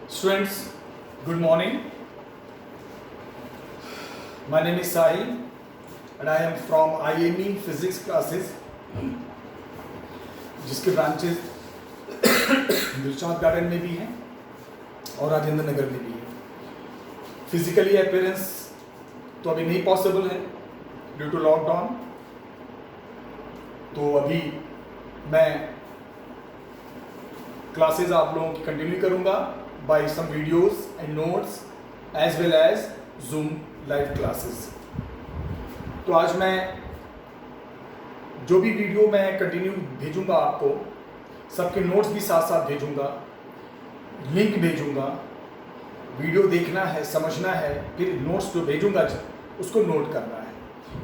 Students, good morning. My name is Sahil and I am from IME Physics classes, जिसके branches Dilshad garden में भी हैं और राजेंद्र नगर में भी है। फिजिकली अपीयरेंस तो अभी नहीं पॉसिबल है ड्यू टू लॉकडाउन, तो अभी मैं क्लासेस आप लोगों की कंटिन्यू करूंगा by some videos and notes as well as Zoom live classes। तो आज मैं जो भी वीडियो मैं कंटिन्यू भेजूंगा आपको, सबके नोट्स भी साथ साथ भेजूंगा, लिंक भेजूंगा। वीडियो देखना है, समझना है, फिर नोट्स जो भेजूंगा उसको नोट करना है।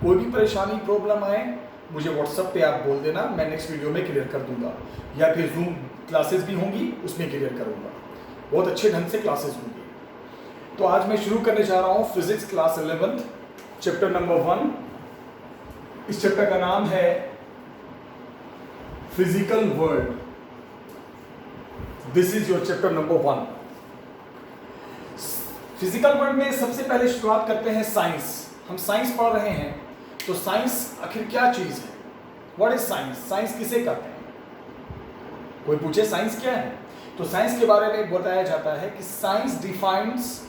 कोई भी परेशानी प्रॉब्लम आए मुझे व्हाट्सएप पे आप बोल देना, मैं नेक्स्ट वीडियो में क्लियर कर दूंगा, या फिर जूम क्लासेस भी होंगी उसमें क्लियर करूंगा। बहुत अच्छे ढंग से क्लासेस होंगी। तो आज मैं शुरू करने जा रहा हूं फिजिक्स क्लास 11 चैप्टर नंबर 1। इस चैप्टर का नाम है physical world. This is your chapter number 1। Physical world में सबसे पहले शुरुआत करते हैं साइंस। हम साइंस पढ़ रहे हैं, तो साइंस आखिर क्या चीज है? What is science? साइंस किसे कहते हैं? कोई पूछे साइंस क्या है, तो साइंस के बारे में बताया जाता है कि science defines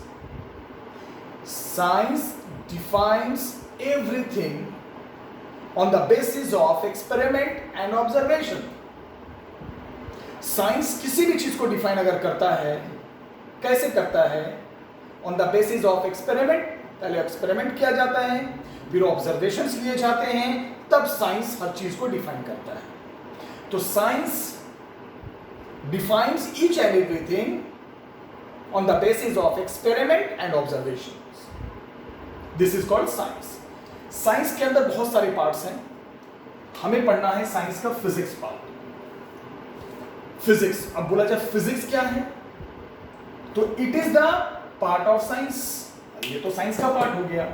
everything on the basis of experiment and observation. Science किसी भी चीज को डिफाइन अगर करता है, कैसे करता है? On the basis of experiment, पहले एक्सपेरिमेंट किया जाता है, फिर ऑब्जर्वेशंस लिए जाते हैं, तब साइंस हर चीज को डिफाइन करता है। तो science defines each and everything on the basis of experiment and observations. This is called science. Science के अंदर बहुत सारे पार्ट्स हैं, हमें पढ़ना है साइंस का फिजिक्स पार्ट। फिजिक्स, अब बोला जाए फिजिक्स क्या है, तो it is the part of science. ये तो साइंस का पार्ट हो गया।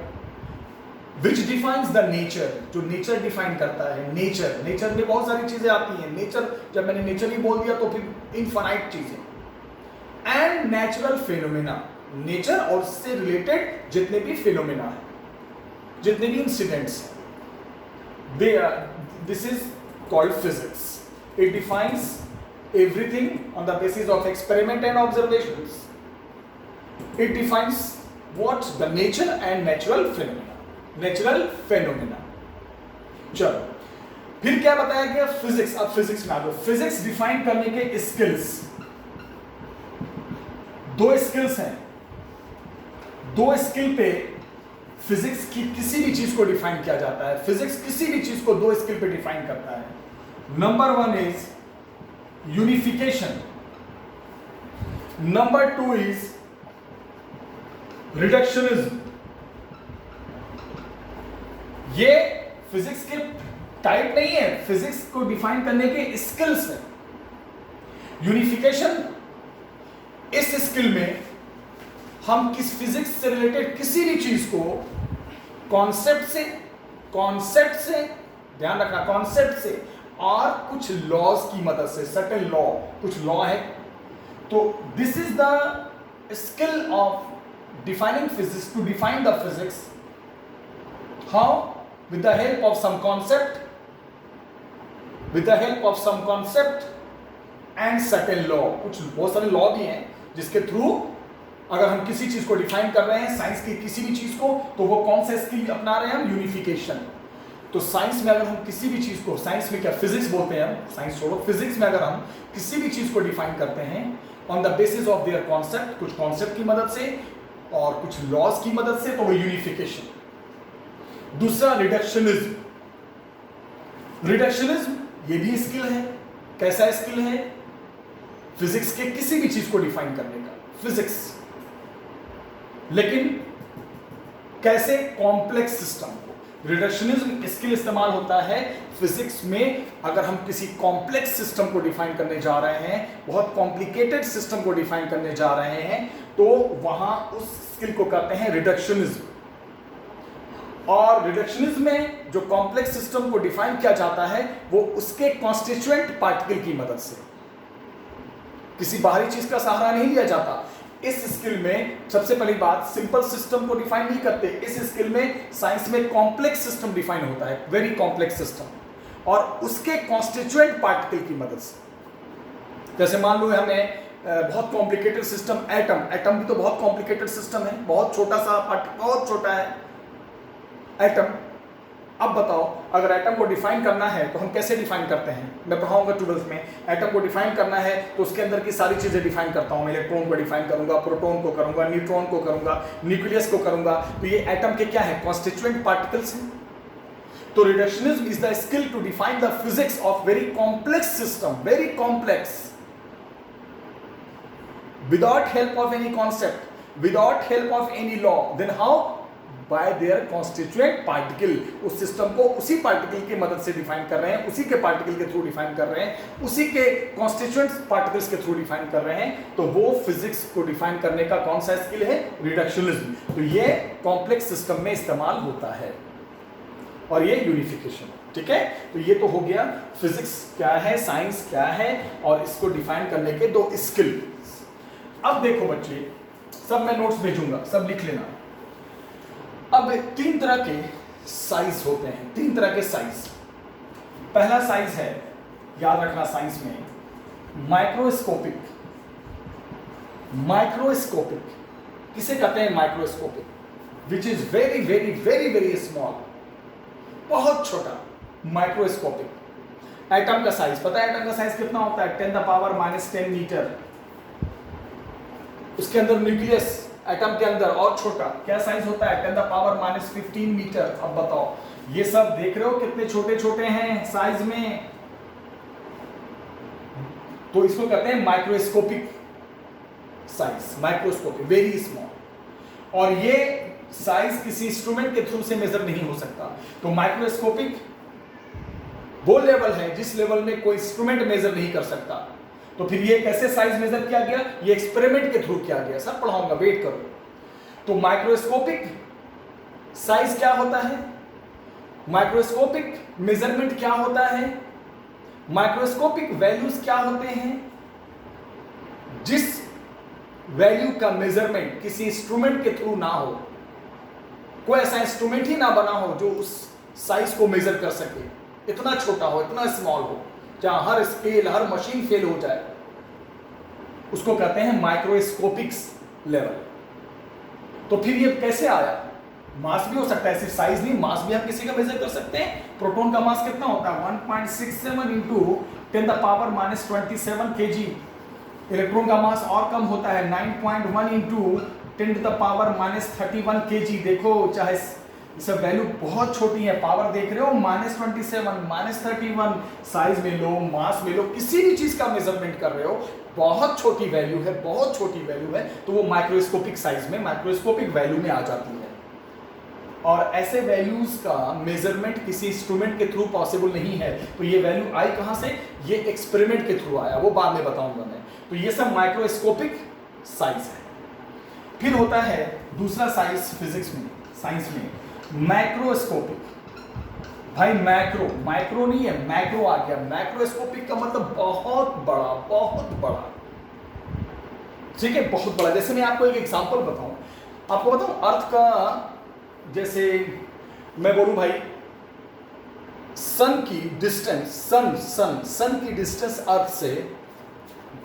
Which defines the nature, जो नेचर डिफाइन करता है। नेचर में बहुत सारी चीजें आती हैं। नेचर, जब मैंने नेचर ही बोल दिया तो फिर इनफाइनाइट चीजें। एंड नेचुरल फिनोमेना, नेचर और उससे रिलेटेड जितने भी फिनोमेना है, जितने भी इंसिडेंट्स हैं, they are, this is called physics. It defines everything on the basis of experiment and observations. It defines what the nature and natural phenomena. चलो, फिर क्या बताया गया? फिजिक्स। अब फिजिक्स में आ जाओ। फिजिक्स डिफाइन करने के स्किल्स, दो स्किल्स हैं। दो स्किल पे फिजिक्स की किसी भी चीज को डिफाइन किया जाता है। फिजिक्स किसी भी चीज को दो स्किल पे डिफाइन करता है। Number 1 is unification, number 2 is reductionism. ये फिजिक्स के टाइप नहीं है, फिजिक्स को डिफाइन करने के स्किल्स है। यूनिफिकेशन, इस स्किल में हम किस फिजिक्स से रिलेटेड किसी भी चीज को कॉन्सेप्ट से ध्यान रखना, कॉन्सेप्ट से और कुछ लॉज की मदद से, सर्टेन लॉ, कुछ लॉ है, तो this is the skill of defining physics, to define the physics. How? with the help of some concept and certain law। कुछ बहुत सारे लॉ भी हैं जिसके थ्रू अगर हम किसी चीज को डिफाइन कर रहे हैं, साइंस की किसी भी चीज को, तो वो कौन सा स्किल अपना रहे हैं हम? यूनिफिकेशन। तो साइंस में अगर हम किसी भी चीज को, साइंस में क्या, फिजिक्स बोलते हैं हम, साइंस छोड़ो, फिजिक्स में अगर हम किसी भी चीज को डिफाइन करते हैं on the basis of their concept, कुछ कॉन्सेप्ट की मदद से और कुछ लॉज की मदद से, तो वो यूनिफिकेशन। दूसरा रिडक्शनिज्म। रिडक्शनिज्म ये भी स्किल है। कैसा स्किल है? फिजिक्स के किसी भी चीज को डिफाइन करने का, फिजिक्स, लेकिन कैसे? कॉम्प्लेक्स सिस्टम को। रिडक्शनिज्म स्किल इस्तेमाल होता है फिजिक्स में अगर हम किसी कॉम्प्लेक्स सिस्टम को डिफाइन करने जा रहे हैं, बहुत कॉम्प्लिकेटेड सिस्टम को डिफाइन करने जा रहे हैं, तो वहां उस स्किल को कहते हैं रिडक्शनिज्म। और रिडक्शनिज्म में जो कॉम्प्लेक्स सिस्टम को डिफाइन किया जाता है वो उसके कॉन्स्टिट्यूएंट पार्टिकल की मदद से, किसी बाहरी चीज का सहारा नहीं लिया जाता। इस स्किल में सबसे पहली बात सिंपल सिस्टम को डिफाइन नहीं करते, इस स्किल में साइंस में कॉम्प्लेक्स सिस्टम डिफाइन होता है, वेरी कॉम्प्लेक्स सिस्टम, और उसके कॉन्स्टिट्यूएंट पार्टिकल की मदद से। जैसे मान लो हमें बहुत कॉम्प्लिकेटेड सिस्टम एटम, एटम भी तो बहुत कॉम्प्लिकेटेड सिस्टम है, बहुत छोटा सा बहुत छोटा है एटम। अब बताओ अगर एटम को डिफाइन करना है तो हम कैसे डिफाइन करते हैं, मैं पढ़ाऊंगा 12th में। एटम को डिफाइन करना है तो उसके अंदर की सारी चीजें डिफाइन करता हूं, मैं इलेक्ट्रॉन को डिफाइन करूंगा, प्रोटॉन को करूंगा, न्यूट्रॉन को करूंगा, न्यूक्लियस को करूंगा। तो ये एटम के क्या है, कॉन्स्टिट्यूएंट पार्टिकल्स हैं। तो reductionism is the skill to define the physics of very complex system, very complex, without help of any concept, without help of any law, then how? By their constituent particle। उस system को उसी particle की मदद से define कर रहे हैं, उसी के पार्टिकल के थ्रू डिफाइन कर रहे हैं, उसी के कॉन्स्टिट्यूएंट पार्टिकल्स के थ्रू डिफाइन कर रहे हैं। तो वो फिजिक्स को डिफाइन करने का कौन सा स्किल है, रिडक्शनिज्म। तो ये कॉम्प्लेक्स सिस्टम में इस्तेमाल होता है और ये यूनिफिकेशन, ठीक है। तो ये तो हो गया फिजिक्स क्या है, साइंस क्या है, और इसको डिफाइन करने के दो स्किल। अब देखो बच्चे, सब मैं नोट्स भेजूंगा, सब लिख लेना। अब 3 तरह के साइज होते हैं, 3 तरह के साइज। पहला साइज है, याद रखना साइंस में, माइक्रोस्कोपिक। माइक्रोस्कोपिक किसे कहते हैं, microscopic, which is very very very very small, बहुत छोटा, माइक्रोस्कोपिक। एटम का साइज पता है, एटम का साइज कितना होता है, 10⁻⁻10 मीटर। उसके अंदर न्यूक्लियस, एटम के अंदर और छोटा क्या साइज होता है, 10⁻⁻15 मीटर। अब बताओ ये सब देख रहे हो कितने छोटे छोटे हैं साइज में, तो इसको कहते हैं microscopic size, microscopic, very small. और ये साइज किसी इंस्ट्रूमेंट के थ्रू से मेजर नहीं हो सकता। तो माइक्रोस्कोपिक वो लेवल है जिस लेवल में कोई इंस्ट्रूमेंट मेजर नहीं कर सकता। तो फिर ये कैसे साइज मेजर किया गया, ये एक्सपेरिमेंट के थ्रू किया गया, सब पढ़ाऊंगा, वेट करो। तो माइक्रोस्कोपिक साइज क्या होता है, माइक्रोस्कोपिक मेजरमेंट क्या होता है, माइक्रोस्कोपिक वैल्यूज क्या होते हैं, जिस वैल्यू का मेजरमेंट किसी इंस्ट्रूमेंट के थ्रू ना हो, कोई ऐसा इंस्ट्रूमेंट ही ना बना हो जो उस साइज को मेजर कर सके, इतना छोटा हो, इतना स्मॉल हो, जहां हर स्केल, हर मशीन फेल हो जाए, उसको कहते हैं माइक्रोस्कोपिक्स लेवल। तो फिर ये कैसे आया, मास भी हो सकता है, सिर्फ साइज नहीं, मास भी हम किसी का मेजर कर सकते हैं। प्रोटॉन का मास कितना होता है, 1.67 इंटू 10⁻⁻27 kg। इलेक्ट्रॉन का मास और कम होता है, 9.1 इंटू 10⁻⁻31 kg। देखो चाहे सब वैल्यू बहुत छोटी है, पावर देख रहे हो, -27, -31 साइज में लो, मास में लो, किसी भी चीज का मेजरमेंट कर रहे हो, बहुत छोटी वैल्यू है, बहुत छोटी वैल्यू है, तो वो माइक्रोस्कोपिक साइज में, माइक्रोस्कोपिक वैल्यू में आ जाती है। और ऐसे वैल्यूज का मेजरमेंट किसी इंस्ट्रूमेंट के थ्रू पॉसिबल नहीं है। तो ये वैल्यू आई कहां से, ये एक्सपेरिमेंट के थ्रू आया, वो बाद में बताऊंगा मैं। तो ये सब माइक्रोस्कोपिक साइज है। फिर होता है दूसरा साइज फिजिक्स में, साइंस में, मैक्रोस्कोपिक। भाई मैक्रो, माइक्रो नहीं है, मैक्रो आ गया। मैक्रोस्कोपिक का मतलब बहुत बड़ा, बहुत बड़ा, ठीक है, बहुत बड़ा। जैसे मैं आपको एक एग्जांपल बताऊं, आपको बताऊं अर्थ का, जैसे मैं बोलूं भाई सन की डिस्टेंस, सन की डिस्टेंस अर्थ से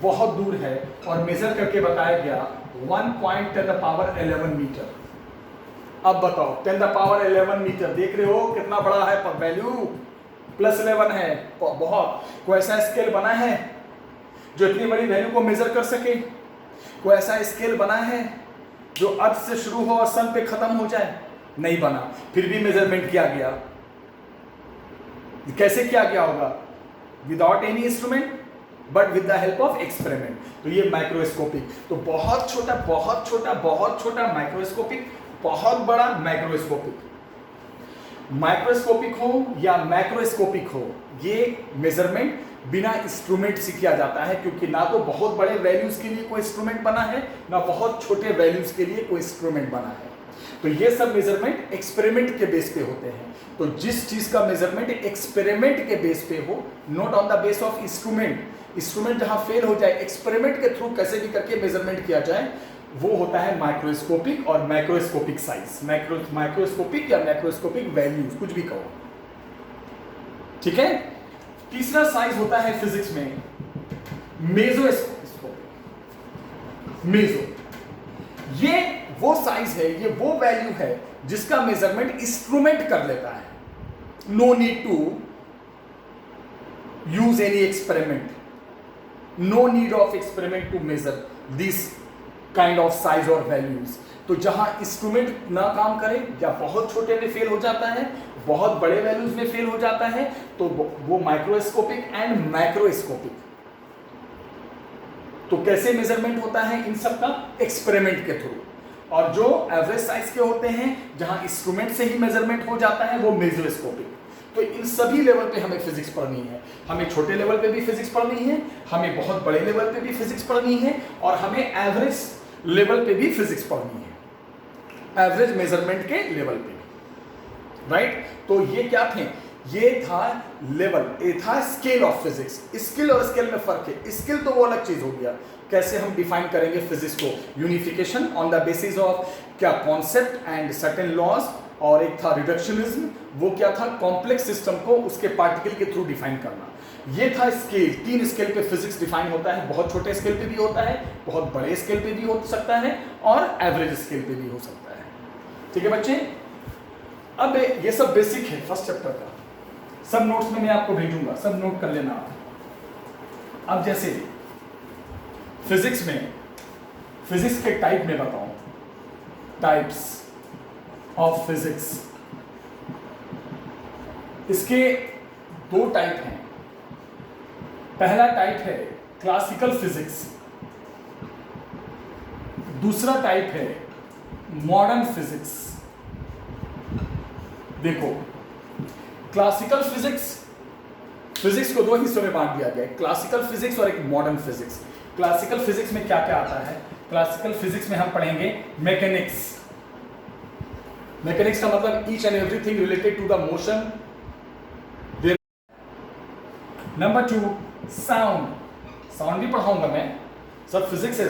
बहुत दूर है और मेजर करके बताया गया 1.10⁻11 मीटर। अब बताओ 10⁻11 मीटर देख रहे हो कितना बड़ा है, पर वैल्यू +11 है, बहुत। कोई ऐसा स्केल बना है जो इतनी बड़ी वैल्यू को मेजर कर सके, कोई ऐसा स्केल बना है जो अर्थ से शुरू हो और सन पे खत्म हो जाए, नहीं बना। फिर भी मेजरमेंट किया गया, कैसे किया गया होगा, without any instrument but with the help of experiment. तो ये माइक्रोस्कोपिक, तो बहुत छोटा, बहुत छोटा, बहुत छोटा माइक्रोस्कोपिक, बहुत बड़ा माइक्रोस्कोपिक। माइक्रोस्कोपिक हो या मैक्रोस्कोपिक हो, ये मेजरमेंट बिना इंस्ट्रूमेंट से किया जाता है, क्योंकि ना तो बहुत बड़े वैल्यूज के लिए कोई इंस्ट्रूमेंट बना है, ना बहुत छोटे वैल्यूज के लिए कोई इंस्ट्रूमेंट बना है। तो ये सब मेजरमेंट एक्सपेरिमेंट के बेस पे होते हैं। तो जिस चीज का मेजरमेंट एक्सपेरिमेंट के बेस पे हो, not on the base of instrument, instrument जहां फेल हो जाए, एक्सपेरिमेंट के थ्रू कैसे भी करके मेजरमेंट किया जाए, वो होता है माइक्रोस्कोपिक और मैक्रोस्कोपिक साइज, माइक्रोस्कोपिक या मैक्रोस्कोपिक वैल्यूज, कुछ भी कहो, ठीक है। तीसरा साइज होता है फिजिक्स में मेसोस्कोपिक। मेसो, ये वो साइज है, ये वो वैल्यू है जिसका मेजरमेंट इंस्ट्रूमेंट कर लेता है। No need to use any experiment, no need of experiment to measure this kind of size और वैल्यूज। तो जहां इंस्ट्रूमेंट ना काम करे या बहुत छोटे में फेल हो जाता है, बहुत बड़े वैल्यूज में फेल हो जाता है, तो वो माइक्रोस्कोपिक एंड मैक्रोस्कोपिक। तो कैसे मेजरमेंट होता है इन सब का? एक्सपेरिमेंट के थ्रू। और जो एवरेज साइज के होते हैं, जहां इंस्ट्रूमेंट से ही मेजरमेंट हो जाता है, वो मेसोस्कोपिक। तो इन सभी लेवल पे हमें फिजिक्स पढ़नी है। हमें छोटे लेवल पे भी फिजिक्स पढ़नी है, हमें बहुत बड़े लेवल पे भी फिजिक्स पढ़नी है, और हमें एवरेज लेवल पे भी फिजिक्स पढ़नी है, एवरेज मेजरमेंट के लेवल पे, राइट। तो ये क्या थे? ये था लेवल, ये था स्केल ऑफ फिजिक्स। स्किल और स्केल में फर्क है। स्किल तो वो अलग चीज हो गया, कैसे हम डिफाइन करेंगे फिजिक्स को, unification on the basis of क्या कॉन्सेप्ट एंड सर्टेन लॉज, और एक था रिडक्शनिज्म, वो क्या था? कॉम्प्लेक्स सिस्टम को उसके पार्टिकल के थ्रू डिफाइन करना। ये था स्केल। 3 स्केल पे फिजिक्स डिफाइन होता है, बहुत छोटे स्केल पे भी होता है, बहुत बड़े स्केल पे भी हो सकता है, और एवरेज स्केल पे भी हो सकता है, ठीक है बच्चे। अब ये सब बेसिक है फर्स्ट चैप्टर का, सब नोट्स में मैं आपको भेजूंगा, सब नोट कर लेना आप। अब जैसे फिजिक्स में, फिजिक्स के टाइप में बताऊं, टाइप्स ऑफ फिजिक्स, इसके 2 टाइप हैं। पहला टाइप है क्लासिकल फिजिक्स, दूसरा टाइप है मॉडर्न फिजिक्स। देखो, क्लासिकल फिजिक्स, फिजिक्स को 2 हिस्सों में बांट दिया गया है, क्लासिकल फिजिक्स और एक मॉडर्न फिजिक्स। क्लासिकल फिजिक्स में क्या क्या आता है? क्लासिकल फिजिक्स में हम पढ़ेंगे मैकेनिक्स। मैकेनिक्स का मतलब each and everything related to the motion. Number 2 sound, sound भी पढ़ाऊंगा मैं, सब फिजिक्स है,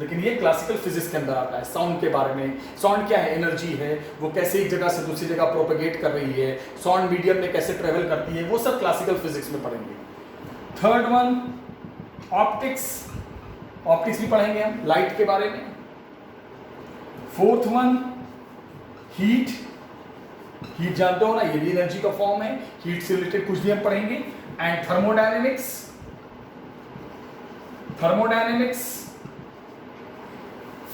लेकिन ये क्लासिकल फिजिक्स के अंदर आता है। साउंड के बारे में, साउंड क्या है, एनर्जी है, वो कैसे एक जगह से दूसरी जगह प्रोपेगेट कर रही है, साउंड मीडियम में कैसे ट्रेवल करती है, वो सब क्लासिकल फिजिक्स में पढ़ेंगे। थर्ड वन ऑप्टिक्स, ऑप्टिक्स भी पढ़ेंगे हम, लाइट के बारे में। फोर्थ वन हीट, हीट जानते हो ना, ये भी एनर्जी का फॉर्म है, हीट से रिलेटेड कुछ भी हम पढ़ेंगे। And thermodynamics, thermodynamics.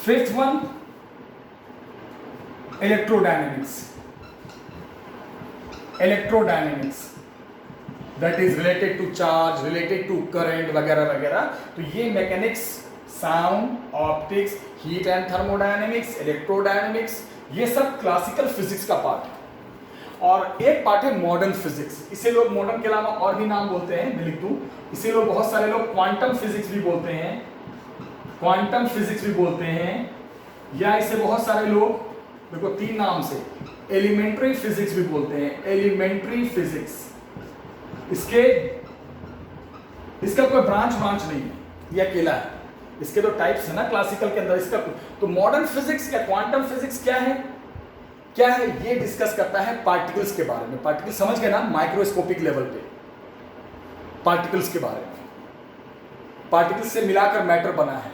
Fifth one electrodynamics, electrodynamics that is related to charge, related to current वगैरह वगैरह। तो ये mechanics, sound, optics, heat and thermodynamics, electrodynamics, ये सब क्लासिकल फिजिक्स का पार्ट है। और एक पार्ट है मॉडर्न फिजिक्स, इसे लोग मॉडर्न के अलावा और भी नाम बोलते हैं, मैं लिख दूं, इसे लोग, बहुत सारे लोग क्वांटम फिजिक्स भी बोलते हैं, क्वांटम फिजिक्स भी बोलते हैं, या इसे बहुत सारे लोग, देखो 3 नाम से, एलिमेंट्री फिजिक्स भी बोलते हैं, एलिमेंट्री फिजिक्स। इसका कोई ब्रांच नहीं है, ये अकेला है। इसके तो टाइप्स है ना क्लासिकल के अंदर, इसका तो मॉडर्न फिजिक्स या क्वांटम फिजिक्स क्या है, क्या है? ये डिस्कस करता है पार्टिकल्स के बारे में। पार्टिकल्स समझ गए ना, माइक्रोस्कोपिक लेवल पे पार्टिकल्स के बारे में। पार्टिकल्स से मिलाकर मैटर बना है।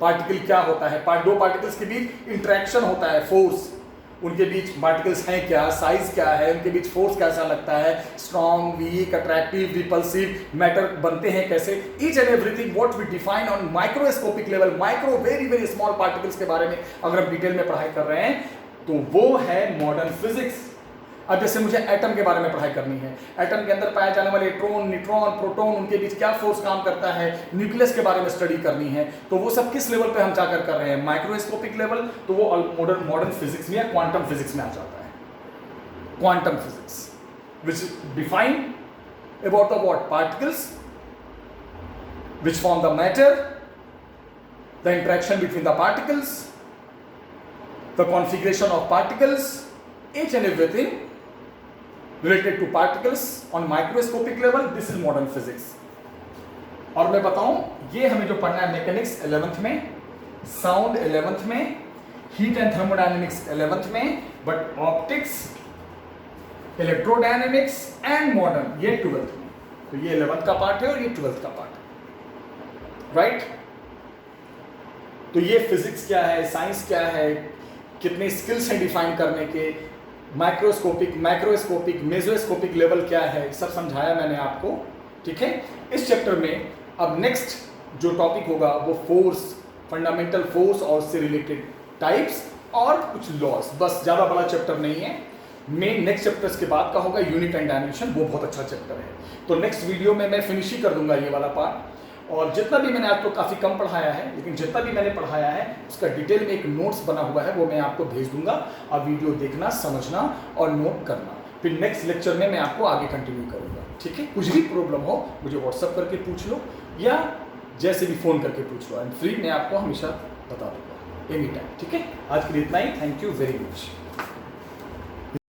पार्टिकल क्या होता है, 2 पार्टिकल्स के बीच इंटरेक्शन होता है, फोर्स, उनके बीच पार्टिकल्स हैं क्या, साइज क्या है, उनके बीच फोर्स कैसा लगता है, strong, weak, attractive, repulsive, matter बनते हैं कैसे, each and everything what we define on microscopic level, micro very very small particles के बारे में अगर हम डिटेल में पढ़ाई कर रहे हैं तो वो है मॉडर्न फिजिक्स। अब जैसे मुझे एटम के बारे में पढ़ाई करनी है, एटम के अंदर पाए जाने वाले इलेक्ट्रॉन, न्यूट्रॉन, प्रोटॉन, उनके बीच क्या फोर्स काम करता है, न्यूक्लियस के बारे में स्टडी करनी है, तो वो सब किस लेवल पे हम जाकर कर रहे हैं, माइक्रोस्कोपिक लेवल, तो वो मॉडर्न फिजिक्स में या क्वांटम फिजिक्स में आ जाता है। Quantum physics which define about the what, particles which form the matter, the interaction between the particles, the configuration of particles, each and everything related to particles on microscopic level, this is modern physics। और मैं बताऊं, ये हमें जो पढ़ना है mechanics 11th में, sound 11th में, हीट एंड थर्मोडायनेमिक्स 11th में, but optics, electrodynamics and modern ये 12th में। तो ये 11th का पार्ट है और ये 12th का पार्ट है, राइट। तो ये फिजिक्स क्या है, साइंस क्या है, कितने स्किल्स हैं डिफाइन करने के, माइक्रोस्कोपिक, मैक्रोस्कोपिक, मेसोस्कोपिक लेवल क्या है, सब समझाया मैंने आपको, ठीक है। इस चैप्टर में अब नेक्स्ट जो टॉपिक होगा वो फोर्स, फंडामेंटल फोर्स और उससे रिलेटेड टाइप्स और कुछ लॉस, बस ज़्यादा बड़ा चैप्टर नहीं है। मेन नेक्स्ट चैप्टर्स के बाद का होगा यूनिट एंड डायमेंशन, वो बहुत अच्छा चैप्टर है। तो नेक्स्ट वीडियो में मैं फिनिश ही कर दूंगा ये वाला पार्ट। और जितना भी मैंने आपको काफ़ी कम पढ़ाया है, लेकिन जितना भी मैंने पढ़ाया है उसका डिटेल में एक नोट्स बना हुआ है, वो मैं आपको भेज दूंगा। आप वीडियो देखना, समझना और नोट करना। फिर नेक्स्ट लेक्चर में मैं आपको आगे कंटिन्यू करूंगा, ठीक है। कुछ भी प्रॉब्लम हो मुझे व्हाट्सअप करके पूछ लो या जैसे भी फ़ोन करके पूछ लो, आई एम फ्री, मैं आपको हमेशा बता दूंगा एनी टाइम, ठीक है। आज के लिए इतना ही, थैंक यू वेरी मच।